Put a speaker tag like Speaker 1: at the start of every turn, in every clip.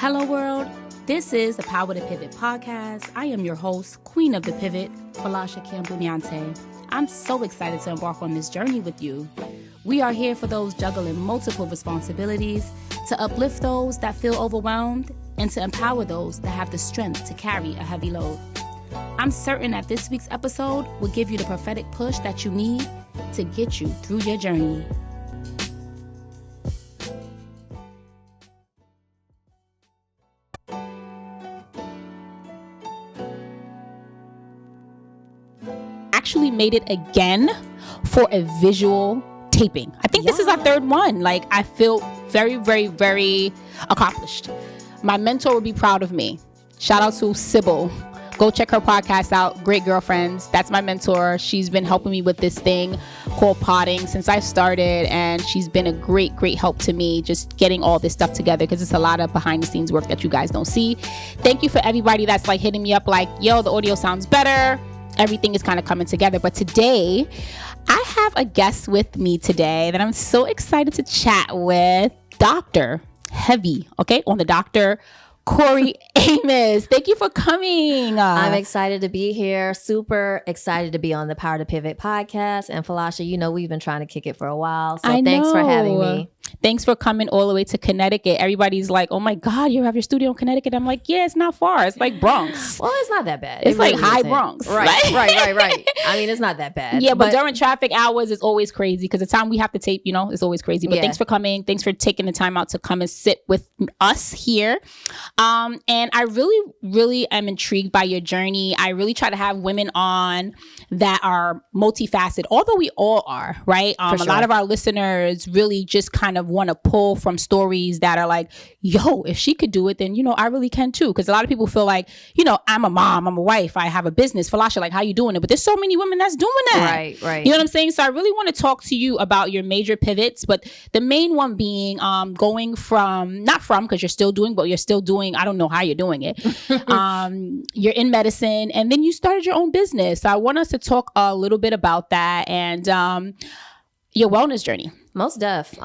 Speaker 1: Hello world, this is the Power to Pivot podcast. I am your host, Queen of the Pivot, Falasha Kambunyante. I'm so excited to embark on this journey with you. We are here for those juggling multiple responsibilities, to uplift those that feel overwhelmed, and to empower those that have the strength to carry a heavy load. I'm certain that this week's episode will give you the prophetic push that you need to get you through your journey. Actually made it again for a visual taping. I think this is our third one. Like, I feel very, very, very accomplished. My mentor would be proud of me. Shout out to Sybil. Go check her podcast out, Great Girlfriends. That's my mentor. She's been helping me with this thing called potting since I started, and she's been a great, great help to me just getting all this stuff together, because it's a lot of behind the scenes work that you guys don't see. Thank you for everybody that's like hitting me up like, yo, the audio sounds better. Everything is kind of coming together. But today, I have a guest with me today that I'm so excited to chat with. Dr. Heavy, okay, on the Dr. Corrie Amos. Thank you for coming.
Speaker 2: I'm excited to be here. Super excited to be on the Power to Pivot podcast. And Falasha, you know, we've been trying to kick it for a while. So thanks for having me.
Speaker 1: Thanks for coming all the way to Connecticut. Everybody's like, oh my God, you have your studio in Connecticut. I'm like, yeah, it's not far. It's like Bronx.
Speaker 2: Well, it's not that bad.
Speaker 1: It's like high Bronx.
Speaker 2: Right, right. I mean, it's not that bad.
Speaker 1: Yeah, but during traffic hours, it's always crazy because the time we have to tape, you know, it's always crazy. But thanks for coming. Thanks for taking the time out to come and sit with us here. And I really, really am intrigued by your journey. I really try to have women on that are multifaceted, although we all are, right? A lot of our listeners really just kind of want to pull from stories that are like, yo, if she could do it, then, you know, I really can too. Because a lot of people feel like, you know, I'm a mom, I'm a wife, I have a business. Falasha, like, how you doing it? But there's so many women that's doing that.
Speaker 2: Right.
Speaker 1: You know what I'm saying? So I really want to talk to you about your major pivots, but the main one being going from, not from, because you're still doing, but you're still doing, I don't know how you're doing it. You're in medicine, and then you started your own business. So I want us to talk a little bit about that and your wellness journey.
Speaker 2: Most def.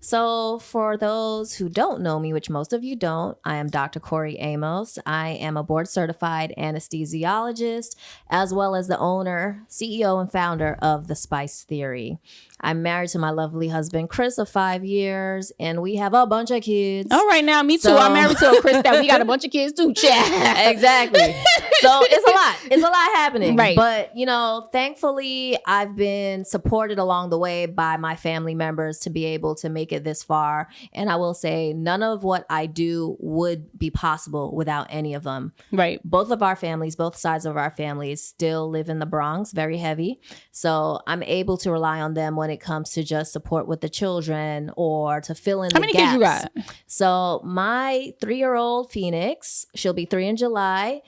Speaker 2: So for those who don't know me, which most of you don't, I am Dr. Corrie Amos. I am a board certified anesthesiologist, as well as the owner, CEO, and founder of The Spice Theory. I'm married to my lovely husband, Chris, of 5 years, and we have a bunch of kids.
Speaker 1: All right, now, me too. I'm married to a Chris that we got a bunch of kids too.
Speaker 2: Exactly. So it's a lot. It's a lot happening.
Speaker 1: Right.
Speaker 2: But, you know, thankfully, I've been supported along the way by my family members to be able to make it this far. And I will say none of what I do would be possible without any of them.
Speaker 1: Right.
Speaker 2: Both of our families, both sides of our families still live in the Bronx, very heavy. So I'm able to rely on them when it comes to just support with the children or to fill in the gaps.
Speaker 1: How many kids you got?
Speaker 2: So my 3-year-old Phoenix, she'll be 3 in July.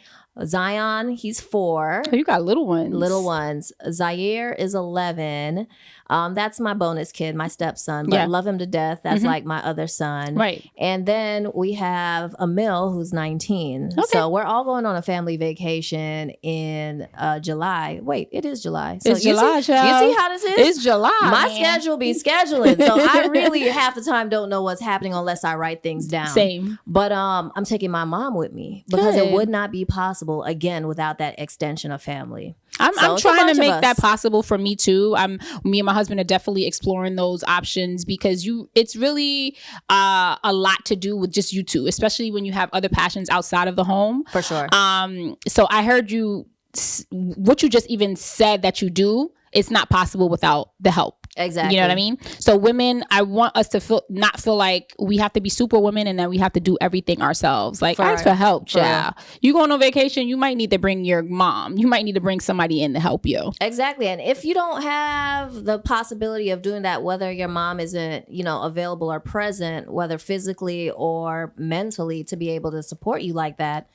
Speaker 2: Zion, he's 4.
Speaker 1: Oh, you got little ones.
Speaker 2: Little ones. Zaire is 11. That's my bonus kid, my stepson, but love him to death. That's like my other son.
Speaker 1: Right.
Speaker 2: And then we have Emil, who's 19.
Speaker 1: Okay.
Speaker 2: So we're all going on a family vacation in July. Wait, it is July. So
Speaker 1: it's July,
Speaker 2: you see how this is?
Speaker 1: It's July.
Speaker 2: My schedule be scheduling. So I really half the time don't know what's happening unless I write things down.
Speaker 1: Same.
Speaker 2: But I'm taking my mom with me because it would not be possible, again, without that extension of family.
Speaker 1: I'm trying to make that possible for me too. Me and my husband are definitely exploring those options because it's really a lot to do with just you two, especially when you have other passions outside of the home.
Speaker 2: For sure.
Speaker 1: So I heard what you just even said that you do. It's not possible without the help.
Speaker 2: Exactly.
Speaker 1: You know what I mean? So women, I want us to not feel like we have to be super women and then we have to do everything ourselves. Like, ask for help, child. You going on vacation, you might need to bring your mom. You might need to bring somebody in to help you.
Speaker 2: Exactly. And if you don't have the possibility of doing that, whether your mom isn't, you know, available or present, whether physically or mentally to be able to support you like that,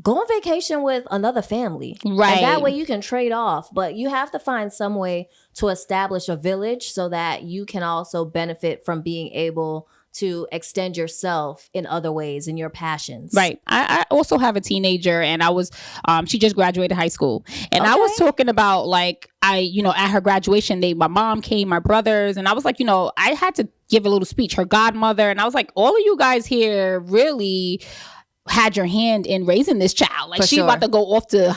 Speaker 2: go on vacation with another family.
Speaker 1: Right.
Speaker 2: And that way you can trade off. But you have to find some way to establish a village so that you can also benefit from being able to extend yourself in other ways in your passions.
Speaker 1: Right. I also have a teenager, and I was she just graduated high school, and I was talking about like at her graduation, my mom came, my brothers, and I was like, I had to give a little speech, her godmother. And I was like, all of you guys here really had your hand in raising this child. Like, she's about to go off to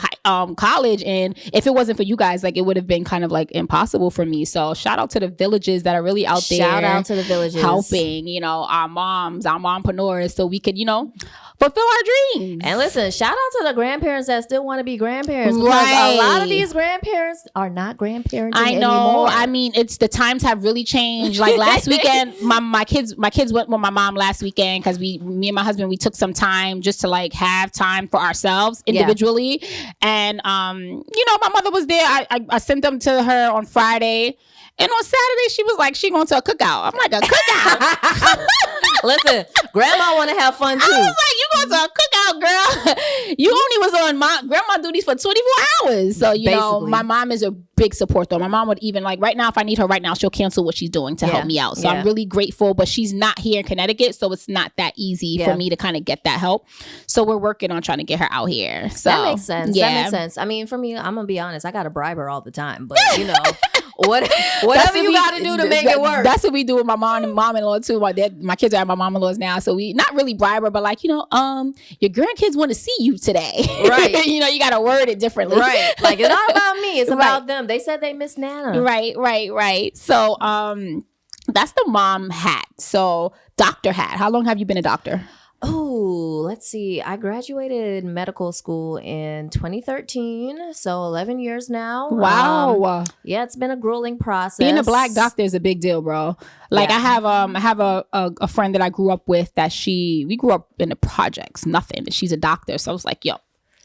Speaker 1: college, and if it wasn't for you guys, like, it would have been kind of like impossible for me. So shout out to the villages that are really out there.
Speaker 2: Shout out to the villages
Speaker 1: helping, our moms, our mompreneurs, so we could, fulfill our dreams.
Speaker 2: And listen, shout out to the grandparents that still want to be grandparents, because a lot of these grandparents are not grandparents anymore.
Speaker 1: I mean, it's the times have really changed. Like last weekend, my kids went with my mom last weekend because me and my husband, we took some time just to like have time for ourselves individually. And my mother was there. I sent them to her on Friday. And on Saturday, she was like, she going to a cookout. I'm like, a cookout?
Speaker 2: Listen, grandma want to have fun too.
Speaker 1: I was like, you going to a cookout, girl? You only was on my grandma duties for 24 hours. So,
Speaker 2: Basically.
Speaker 1: My mom is a big support though. My mom would even like right now, if I need her right now, she'll cancel what she's doing to help me out. So I'm really grateful, but she's not here in Connecticut. So it's not that easy for me to kind of get that help. So we're working on trying to get her out here. So
Speaker 2: that makes sense.
Speaker 1: Yeah.
Speaker 2: That makes sense. I mean, for me, I'm going to be honest. I got to bribe her all the time, but whatever you got to do to make it work.
Speaker 1: That's what we do with my mom-in-law too. My kids are at my mom-in-law's now, so we not really bribe her, but like, your grandkids want to see you today,
Speaker 2: right?
Speaker 1: You got to word it differently,
Speaker 2: right? Like, it's not about me; it's about them. They said they miss Nana,
Speaker 1: right. So, that's the mom hat. So, doctor hat. How long have you been a doctor?
Speaker 2: Oh, let's see. I graduated medical school in 2013, so 11 years now.
Speaker 1: Wow.
Speaker 2: Yeah, it's been a grueling process.
Speaker 1: Being a Black doctor is a big deal, bro. Like I have a friend that I grew up with that we grew up in the projects, nothing. She's a doctor, so I was like, yo.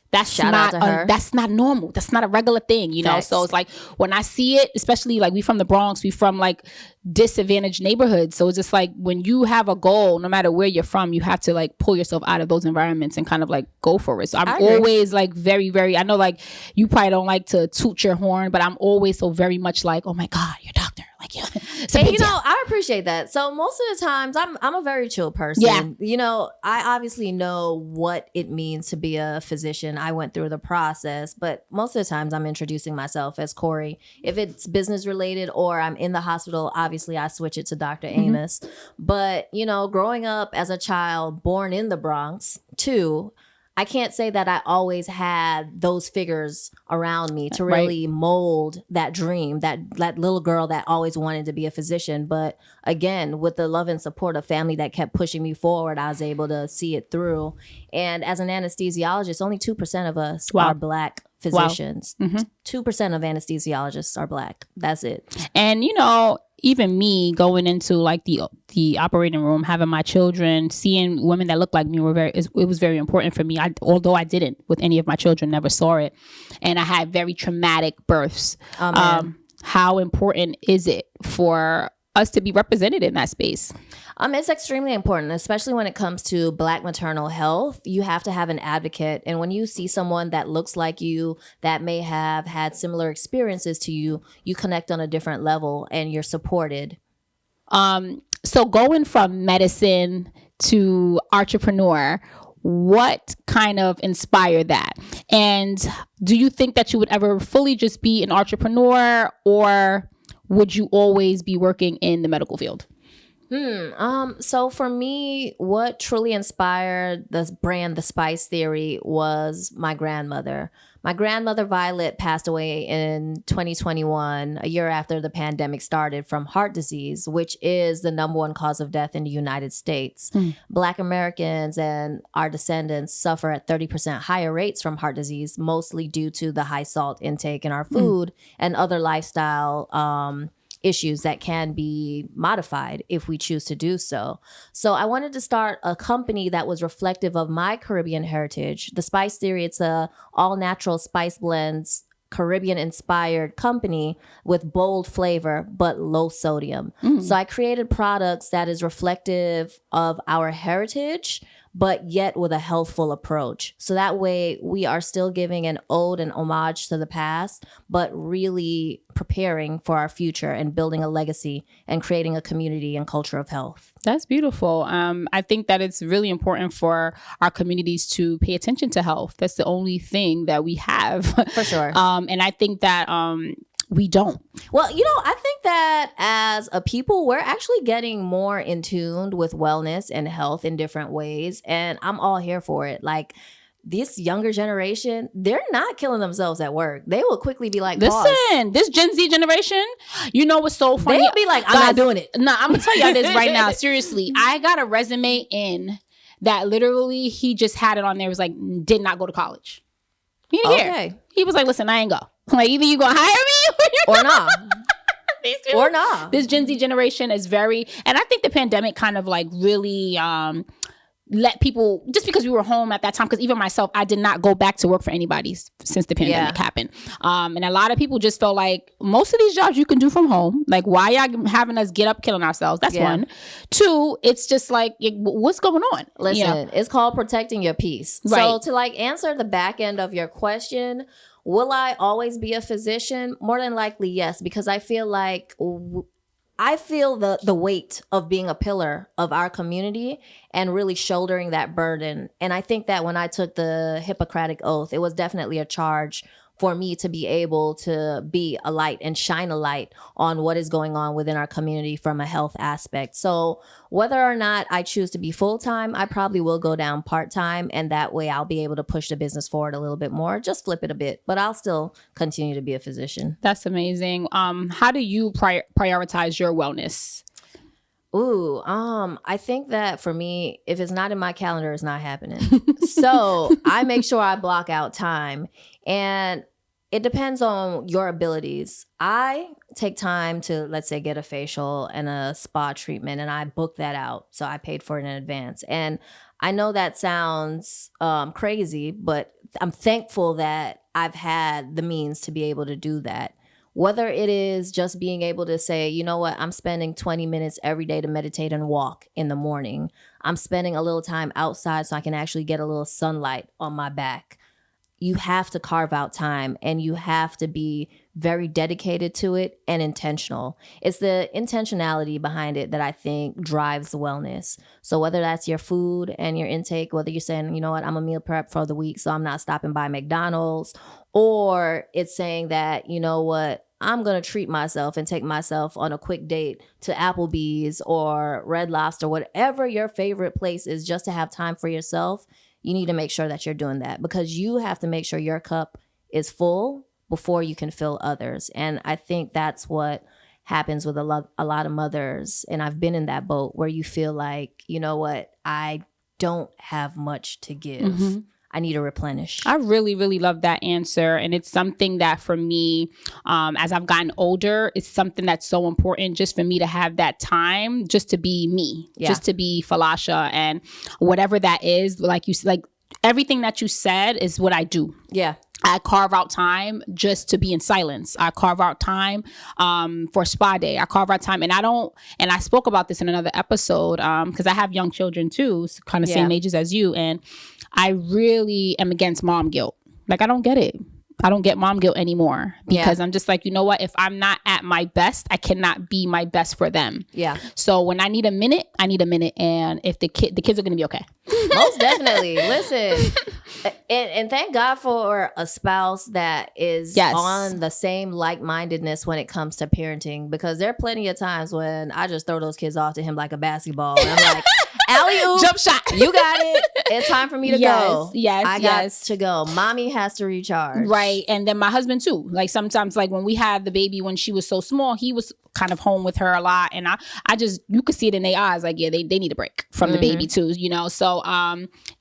Speaker 1: That's that's not normal. That's not a regular thing, Facts. So it's like when I see it, especially like we from the Bronx, we from like disadvantaged neighborhoods. So it's just like when you have a goal, no matter where you're from, you have to like pull yourself out of those environments and kind of like go for it. So I'm always like very, very, I know like you probably don't like to toot your horn, but I'm always so very much like, oh my God, you're a doctor. Like, yeah.
Speaker 2: And I appreciate that. So most of the times I'm a very chill person. Yeah. I obviously know what it means to be a physician. I went through the process, but most of the times I'm introducing myself as Corrie. If it's business related or I'm in the hospital, obviously I switch it to Dr. Amos. But, growing up as a child born in the Bronx too, I can't say that I always had those figures around me to really mold that dream, that little girl that always wanted to be a physician. But again, with the love and support of family that kept pushing me forward, I was able to see it through. And as an anesthesiologist, only 2% of us are Black physicians. 2% of anesthesiologists are Black. That's it.
Speaker 1: And, even me going into like the operating room, having my children, seeing women that look like me it was very important for me. Although I didn't with any of my children, never saw it. And I had very traumatic births. How important is it for us to be represented in that space?
Speaker 2: It's extremely important, especially when it comes to Black maternal health. You have to have an advocate. And when you see someone that looks like you, that may have had similar experiences to you, you connect on a different level and you're supported.
Speaker 1: So going from medicine to entrepreneur, what kind of inspired that? And do you think that you would ever fully just be an entrepreneur, or would you always be working in the medical field?
Speaker 2: So for me, what truly inspired this brand, The Spice Theory, was my grandmother. My grandmother, Violet, passed away in 2021, a year after the pandemic started, from heart disease, which is the number one cause of death in the United States. Black Americans and our descendants suffer at 30% higher rates from heart disease, mostly due to the high salt intake in our food and other lifestyle issues that can be modified if we choose to do so. So I wanted to start a company that was reflective of my Caribbean heritage. The Spice Theory, it's a all natural spice blends, Caribbean inspired company with bold flavor but low sodium. So I created products that is reflective of our heritage, but yet with a healthful approach. So that way we are still giving an ode and homage to the past, but really preparing for our future and building a legacy and creating a community and culture of health.
Speaker 1: That's beautiful. I think that it's really important for our communities to pay attention to health. That's the only thing that we have.
Speaker 2: For sure.
Speaker 1: And I think that we don't.
Speaker 2: Well, I think that as a people, we're actually getting more in tune with wellness and health in different ways. And I'm all here for it. Like, this younger generation, they're not killing themselves at work. They will quickly be like,
Speaker 1: listen, this Gen Z generation, you know what's so funny?
Speaker 2: They'll be like, I'm not doing it.
Speaker 1: Nah, I'm going to tell y'all this right now. Seriously, I got a resume in that literally he just had it on there. It was like, did not go to college. He didn't care. He was like, listen, I ain't go. Like, either you going to hire me
Speaker 2: or not. Or not.
Speaker 1: This Gen Z generation is very, and I think the pandemic kind of like really let people, just because we were home at that time, because even myself, I did not go back to work for anybody since the pandemic happened. And a lot of people just felt like most of these jobs you can do from home. Like, why y'all having us get up killing ourselves? That's one. Two, it's just like, what's going on?
Speaker 2: Listen, it's called protecting your peace. Right. So to like answer the back end of your question, will I always be a physician? More than likely, yes, because I feel like I feel the weight of being a pillar of our community and really shouldering that burden. And I think that when I took the Hippocratic Oath, it was definitely a charge for me to be able to be a light and shine a light on what is going on within our community from a health aspect. So whether or not I choose to be full-time, I probably will go down part-time, and that way I'll be able to push the business forward a little bit more, just flip it a bit, but I'll still continue to be a physician.
Speaker 1: That's amazing. How do you prioritize your wellness?
Speaker 2: Ooh, I think that for me, if it's not in my calendar, it's not happening. So I make sure I block out time, and it depends on your abilities. I take time to, let's say, get a facial and a spa treatment, and I book that out. So I paid for it in advance. And I know that sounds crazy, but I'm thankful that I've had the means to be able to do that. Whether it is just being able to say, you know what, I'm spending 20 minutes every day to meditate and walk in the morning. I'm spending a little time outside so I can actually get a little sunlight on my back. You have to carve out time, and you have to be very dedicated to it and intentional. It's the intentionality behind it that I think drives wellness. So whether that's your food and your intake, whether you're saying, you know what, I'm a meal prep for the week, so I'm not stopping by McDonald's, or it's saying that, you know what, I'm going to treat myself and take myself on a quick date to Applebee's or Red Lobster, whatever your favorite place is, just to have time for yourself. You need to make sure that you're doing that, because you have to make sure your cup is full before you can fill others. And I think that's what happens with a lot of mothers. And I've been in that boat where you feel like, you know what, I don't have much to give. Mm-hmm. I need to replenish.
Speaker 1: I really, really love that answer. And it's something that for me, as I've gotten older, it's something that's so important just for me to have that time just to be me, just to be Falasha, and whatever that is, like everything that you said is what I do. Yeah. I carve out time just to be in silence. I carve out time for spa day. I carve out time, and I spoke about this in another episode because I have young children too, kind of same ages as you, and I really am against mom guilt. Like, I don't get it. I don't get mom guilt anymore, because I'm just like, you know what? If I'm not at my best, I cannot be my best for them. Yeah. So when I need a minute, I need a minute. And if the kids are going to be okay.
Speaker 2: Most definitely. Listen, and thank God for a spouse that is on the same like-mindedness when it comes to parenting, because there are plenty of times when I just throw those kids off to him like a basketball. And I'm like, alley-oop,
Speaker 1: jump shot.
Speaker 2: You got it. It's time for me to go.
Speaker 1: Yes,
Speaker 2: I got to go. Mommy has to recharge.
Speaker 1: Right. And then my husband too. Like, sometimes, like when we had the baby when she was so small, he was kind of home with her a lot. And I just, you could see it in their eyes, like, yeah, they need a break from the baby too, you know? So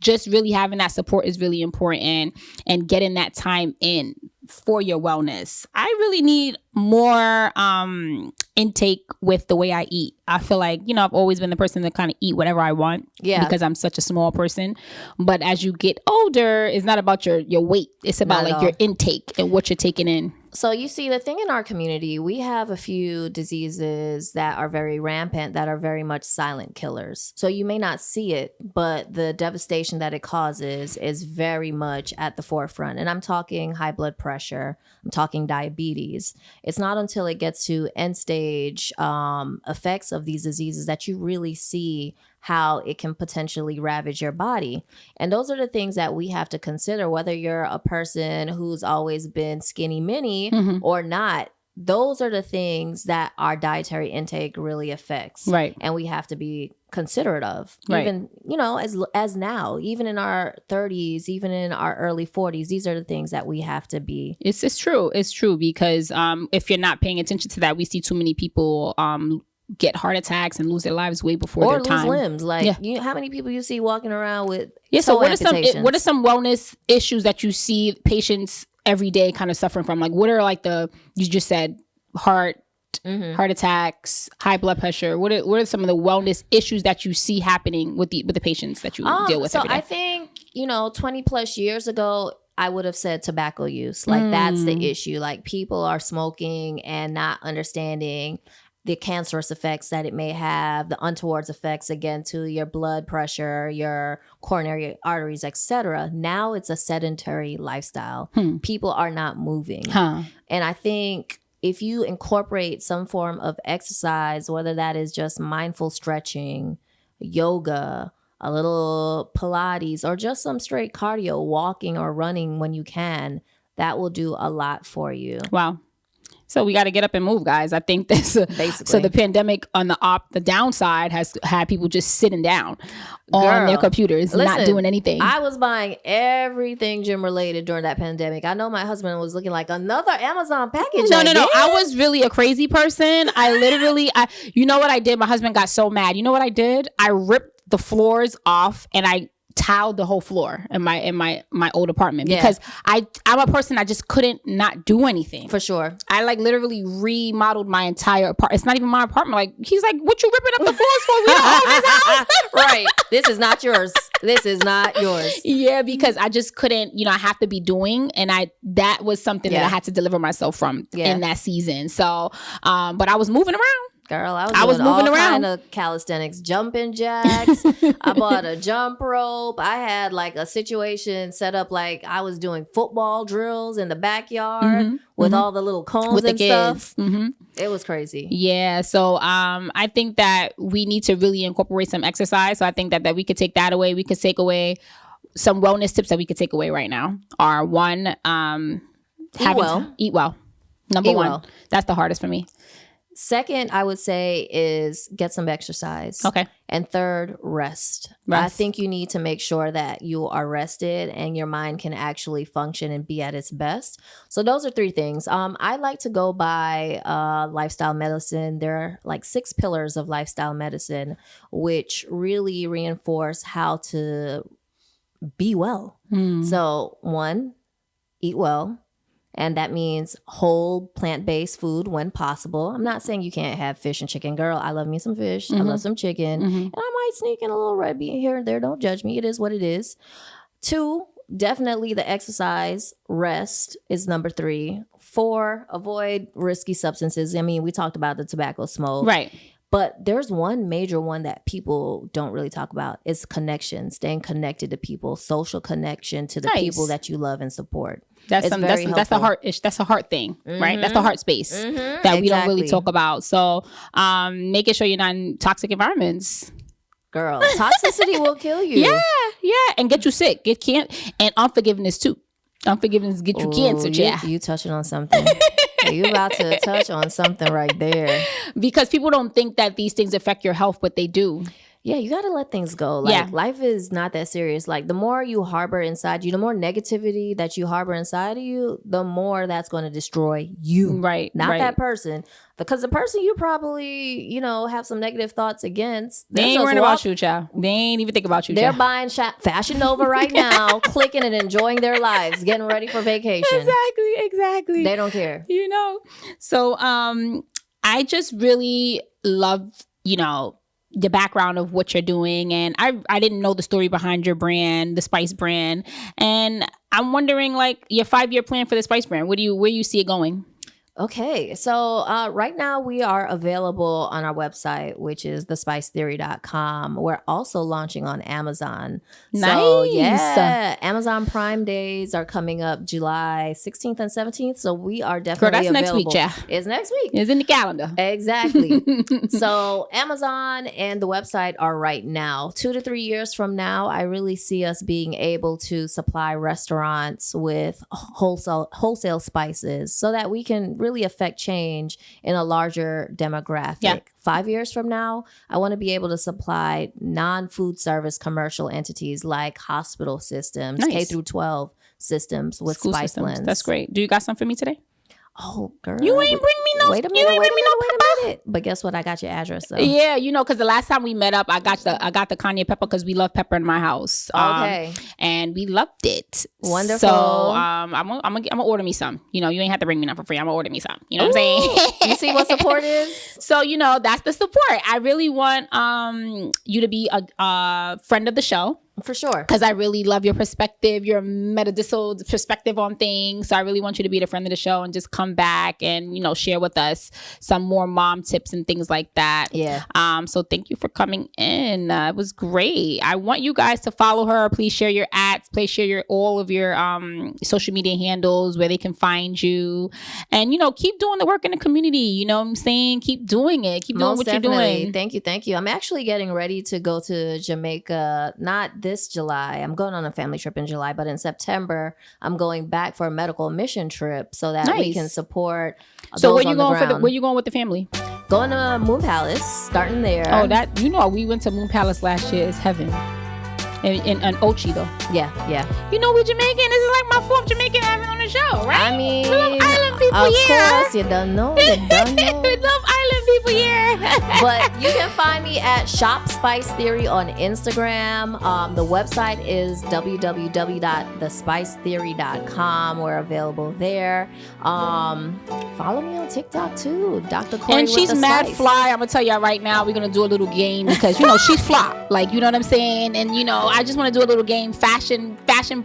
Speaker 1: just really having that support is really important, and getting that time in for your wellness. I really need more intake with the way I eat. I feel like, you know, I've always been the person to kind of eat whatever I want, because I'm such a small person. But as you get older, it's not about your weight. It's about like your intake and what you're taking in.
Speaker 2: So you see, the thing in our community, we have a few diseases that are very rampant, that are very much silent killers. So you may not see it, but the devastation that it causes is very much at the forefront. And I'm talking high blood pressure. I'm talking diabetes. It's not until it gets to end stage effects of these diseases that you really see how it can potentially ravage your body. And those are the things that we have to consider, whether you're a person who's always been skinny mini or not. those are the things that our dietary intake really affects.
Speaker 1: Right.
Speaker 2: And we have to be considerate of.
Speaker 1: Right.
Speaker 2: Even, as now, even in our 30s, even in our early 40s, these are the things that we have to be.
Speaker 1: It's true. It's true because if you're not paying attention to that, we see too many people get heart attacks and lose their lives way before their time.
Speaker 2: Or lose limbs. Like, how many people you see walking around with
Speaker 1: so what
Speaker 2: amputations?
Speaker 1: what are some wellness issues that you see patients every day kind of suffering from? Like, what are like you just said, heart attacks, high blood pressure. What are some of the wellness issues that you see happening with the patients that you deal with every day?
Speaker 2: I think, 20 plus years ago, I would have said tobacco use. Like, that's the issue. Like, people are smoking and not understanding the cancerous effects that it may have, the untoward effects, again, to your blood pressure, your coronary arteries, etc. Now it's a sedentary lifestyle. People are not moving. And I think if you incorporate some form of exercise, whether that is just mindful stretching, yoga, a little Pilates, or just some straight cardio, walking or running when you can, that will do a lot for you.
Speaker 1: Wow. So we got to get up and move, guys. I think this basically. So the pandemic on the downside has had people just sitting down on their computers, not doing anything.
Speaker 2: I was buying everything gym related during that pandemic. I know my husband was looking like another Amazon package.
Speaker 1: No. I was really a crazy person. You know what I did? My husband got so mad. You know what I did? I ripped the floors off and I tiled the whole floor in my old apartment because I'm a person I just couldn't not do anything.
Speaker 2: For sure.
Speaker 1: I like literally remodeled my entire apartment. It's not even my apartment. Like, he's like, what you ripping up the floors for? We don't own this house.
Speaker 2: Right. This is not yours. This is not yours.
Speaker 1: Yeah, because I just couldn't, I have to be doing, and that was something that I had to deliver myself from in that season. So, but I was moving around.
Speaker 2: Girl, I was moving around. Kind of calisthenics, jumping jacks. I bought a jump rope. I had like a situation set up like I was doing football drills in the backyard with all the little cones with and the kids. Stuff. It was crazy.
Speaker 1: Yeah. So I think that we need to really incorporate some exercise. So I think that we could take that away. We could take away some wellness tips that we could take away right now. Are one, eat well. Number one. Well. That's the hardest for me.
Speaker 2: Second, I would say is get some exercise. Okay. And third, rest. I think you need to make sure that you are rested and your mind can actually function and be at its best. So those are three things. I like to go by lifestyle medicine. There are like 6 pillars of lifestyle medicine, which really reinforce how to be well. So 1, eat well. And that means whole plant-based food when possible. I'm not saying you can't have fish and chicken. Girl, I love me some fish. I love some chicken. And I might sneak in a little red bean here and there. Don't judge me. It is what it is. 2, definitely the exercise. Rest is number 3. 4, avoid risky substances. I mean, we talked about the tobacco smoke. Right. But there's one major one that people don't really talk about. It's connection, staying connected to people, social connection to the people that you love and support. That's the heart ish. That's a heart thing, right? That's the heart space that we don't really talk about. So making sure you're not in toxic environments. Girl, toxicity will kill you.
Speaker 1: Yeah, and get you sick. And unforgiveness too. Unforgiveness get you cancer.
Speaker 2: You touching on something. You about to touch on something right there.
Speaker 1: Because people don't think that these things affect your health, but they do.
Speaker 2: Yeah, you got to let things go. Like, life is not that serious. Like, the more you harbor inside you, the more negativity that you harbor inside of you, the more that's going to destroy you. Right. Not that person. Because the person you probably, have some negative thoughts against.
Speaker 1: They ain't worrying about you, child. They ain't even think about you,
Speaker 2: child. They're buying Fashion Nova right now, clicking and enjoying their lives, getting ready for vacation.
Speaker 1: Exactly.
Speaker 2: They don't care.
Speaker 1: So I just really love, the background of what you're doing. And I didn't know the story behind your brand, the Spice brand. And I'm wondering, like, your 5-year plan for the Spice brand. Where you see it going?
Speaker 2: Okay, so right now we are available on our website, which is thespicetheory.com. We're also launching on Amazon.
Speaker 1: Nice.
Speaker 2: So, Amazon Prime Days are coming up July 16th and 17th. So we are definitely available.
Speaker 1: Next week, yeah.
Speaker 2: It's next week.
Speaker 1: It's in the calendar.
Speaker 2: Exactly. So Amazon and the website are right now. 2 to 3 years from now, I really see us being able to supply restaurants with wholesale spices so that we can really affect change in a larger demographic.
Speaker 1: Yeah.
Speaker 2: 5 years from now, I want to be able to supply non-food service commercial entities like hospital systems,
Speaker 1: Nice.
Speaker 2: K through 12 systems with
Speaker 1: School
Speaker 2: spice
Speaker 1: systems.
Speaker 2: blends.
Speaker 1: That's great. Do you got something for me today?
Speaker 2: Oh, girl.
Speaker 1: You ain't bring me no.
Speaker 2: Wait a
Speaker 1: you
Speaker 2: minute,
Speaker 1: ain't
Speaker 2: wait
Speaker 1: bring me no pepper.
Speaker 2: a minute. But guess what? I got your address though.
Speaker 1: Yeah, because the last time we met up, I got the Kanye pepper because we love pepper in my house.
Speaker 2: Okay.
Speaker 1: And we loved it.
Speaker 2: Wonderful.
Speaker 1: So I'm gonna order me some. You ain't have to bring me none for free. I'm gonna order me some. You know what I'm saying?
Speaker 2: You see what support is?
Speaker 1: So that's the support. I really want you to be a friend of the show.
Speaker 2: For sure.
Speaker 1: Because I really love your perspective, your medicinal perspective on things. So I really want you to be the friend of the show and just come back and, share with us some more mom tips and things like that.
Speaker 2: Yeah.
Speaker 1: So thank you for coming in. It was great. I want you guys to follow her. Please share your ads. Please share all of your social media handles where they can find you. And, keep doing the work in the community. You know what I'm saying? Keep doing it. Keep doing what you're doing.
Speaker 2: Thank you. I'm actually getting ready to go to Jamaica, not this July. I'm going on a family trip in July, but in September, I'm going back for a medical mission trip so that we can support
Speaker 1: So
Speaker 2: those
Speaker 1: where you
Speaker 2: on
Speaker 1: going
Speaker 2: the ground.
Speaker 1: where you going with the family?
Speaker 2: Going to Moon Palace, starting there.
Speaker 1: Oh, we went to Moon Palace last year. It's heaven. In Ochi though.
Speaker 2: Yeah.
Speaker 1: We Jamaican. This is like my 4th Jamaican having on the show, right?
Speaker 2: I mean,
Speaker 1: we love island people
Speaker 2: of
Speaker 1: here.
Speaker 2: course, you don't know.
Speaker 1: We love island people here.
Speaker 2: But you can find me at Shop Spice Theory on Instagram. The website is www.thespicetheory.com. We're available there. Follow me on TikTok too, Dr. Corrie.
Speaker 1: And she's mad fly. I'm gonna tell y'all right now. We're gonna do a little game because she's fly. Like, you know what I'm saying? And I just want to do a little game, fashion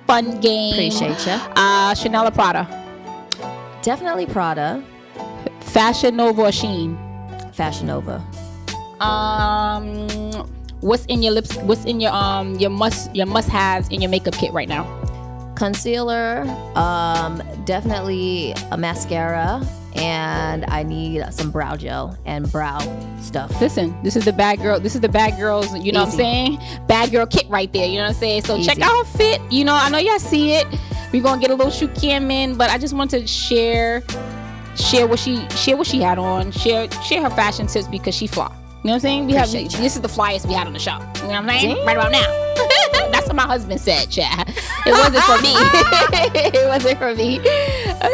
Speaker 1: fun game.
Speaker 2: Appreciate you.
Speaker 1: Chanel or Prada?
Speaker 2: Definitely Prada.
Speaker 1: Fashion Nova or Shein?
Speaker 2: Fashion Nova.
Speaker 1: What's in your lips? What's in your must-haves in your makeup kit right now?
Speaker 2: Concealer, definitely a mascara, and I need some brow gel and brow stuff.
Speaker 1: Listen, this is the bad girl. This is the bad girls. You know what I'm saying? Bad girl kit right there. You know what I'm saying? So check out her fit. I know y'all see it. We're gonna get a little shoe cam in, but I just want to share what she had on. Share her fashion tips because she fly. You know what I'm saying? This is the flyest we had on the show. You know what I'm saying?
Speaker 2: Damn.
Speaker 1: Right about now. That's what my husband said, chat. It wasn't for me. It wasn't for me.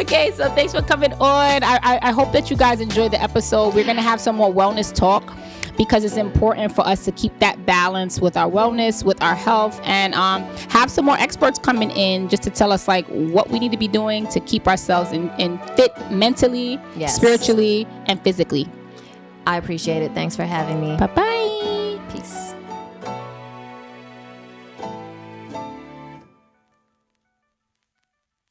Speaker 1: Okay, so thanks for coming on. I hope that you guys enjoyed the episode. We're gonna have some more wellness talk because it's important for us to keep that balance with our wellness, with our health, and have some more experts coming in just to tell us like what we need to be doing to keep ourselves in fit mentally, spiritually, and physically.
Speaker 2: I appreciate it. Thanks for having me.
Speaker 1: Bye-bye.
Speaker 2: Peace.